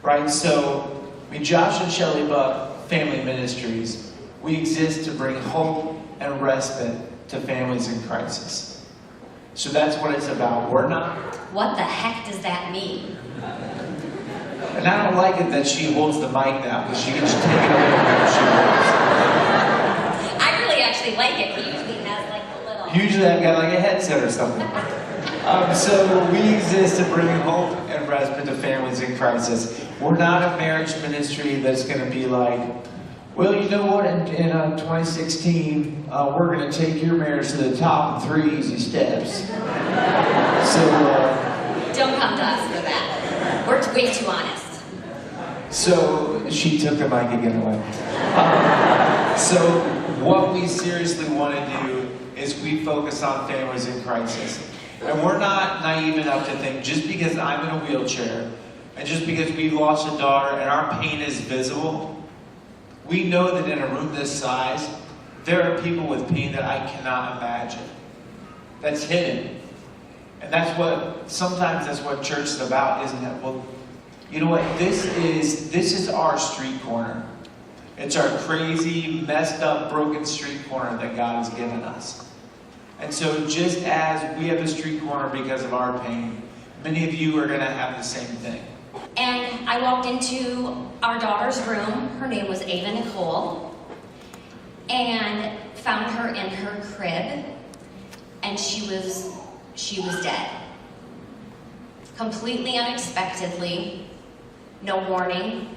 right? So, Josh and Shelly Buck, Family Ministries, we exist to bring hope and respite to families in crisis. So that's what it's about. We're not... What the heck does that mean? And I don't like it that she holds the mic now, because she can just take it away whenever she wants. I really actually like it. He usually has like a little... Usually I've got like a headset or something. So we exist to bring hope and respite to families in crisis. We're not a marriage ministry that's going to be like, well, you know what, in 2016, we're going to take your marriage to the top in 3 easy steps. So... Don't come to us for that. We're way too honest. So she took the mic again away. So what we seriously want to do is we focus on families in crisis. And we're not naive enough to think just because I'm in a wheelchair and just because we've lost a daughter and our pain is visible, we know that in a room this size, there are people with pain that I cannot imagine. That's hidden. And sometimes that's what church is about, isn't it? Well, you know what? This is our street corner. It's our crazy, messed up, broken street corner that God has given us. And so just as we have a street corner because of our pain, many of you are going to have the same thing. And I walked into our daughter's room. Her name was Ava Nicole. And found her in her crib. And she was dead. Completely unexpectedly. No warning.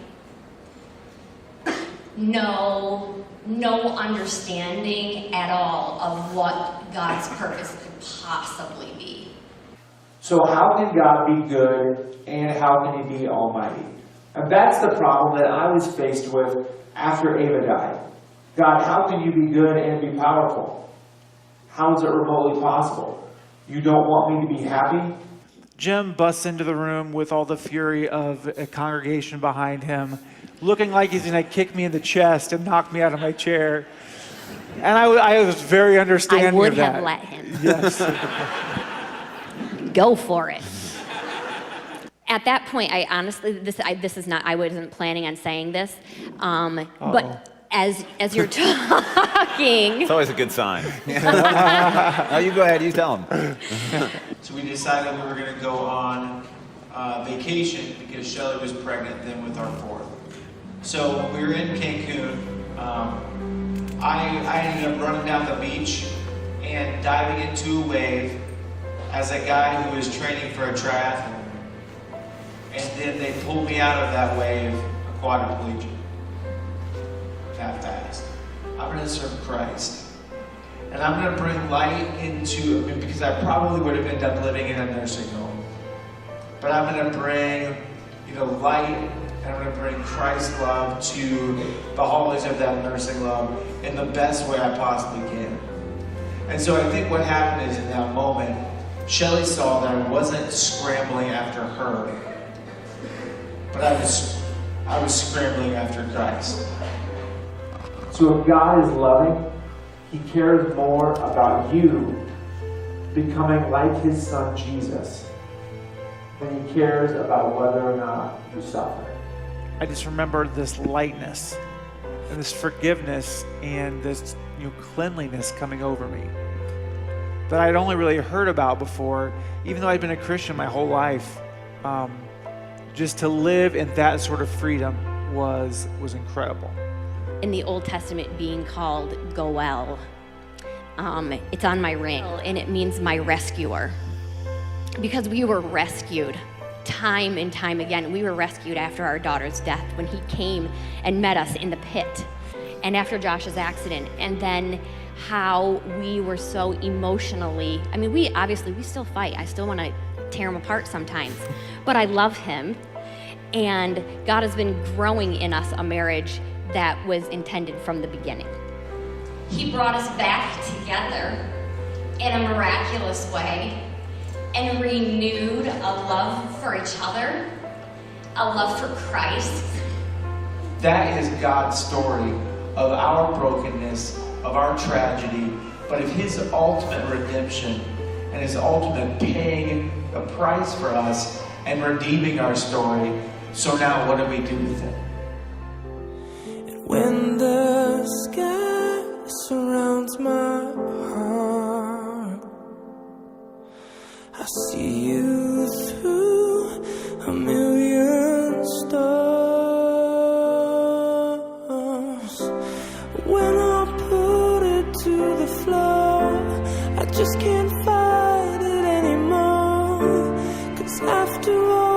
No understanding at all of what God's purpose could possibly be. So how can God be good and how can He be almighty? And that's the problem that I was faced with after Ava died. God, how can you be good and be powerful? How is it remotely possible? You don't want me to be happy? Jim busts into the room with all the fury of a congregation behind him, looking like he's going to kick me in the chest and knock me out of my chair. And I was very understanding of that. I would have let him. Yes. Go for it. At that point, I honestly, this is not, I wasn't planning on saying this, but as you're talking... It's always a good sign. No, you go ahead, you tell them. So we decided we were going to go on vacation because Shelly was pregnant then with our fourth. So we were in Cancun. I ended up running down the beach and diving into a wave as a guy who was training for a triathlon. And then they pulled me out of that wave, a quadriplegic. That fast. I'm going to serve Christ. And I'm going to bring light into, because I probably would have ended up living in a nursing home. But I'm going to bring, light, and I'm going to bring Christ's love to the hallways of that nursing home in the best way I possibly can. And so I think what happened is in that moment, Shelly saw that I wasn't scrambling after her, but I was scrambling after Christ. So if God is loving, He cares more about you becoming like His Son Jesus than He cares about whether or not you suffer. I just remember this lightness and this forgiveness and this cleanliness coming over me that I'd only really heard about before, even though I'd been a Christian my whole life. Just to live in that sort of freedom was incredible. In the Old Testament being called Goel, it's on my ring, and it means my rescuer. Because we were rescued time and time again. We were rescued after our daughter's death when He came and met us in the pit, and after Josh's accident, and then how we were so emotionally, we still fight. I still want to tear him apart sometimes, but I love him, and God has been growing in us a marriage that was intended from the beginning. He brought us back together in a miraculous way and renewed a love for each other, a love for Christ. That is God's story of our brokenness, of our tragedy, but of His ultimate redemption and His ultimate paying a price for us and redeeming our story So now what do we do with it? When the sky surrounds my heart, I see you through a million stars. When I put it to the floor, I just can't fight it anymore. 'Cause after all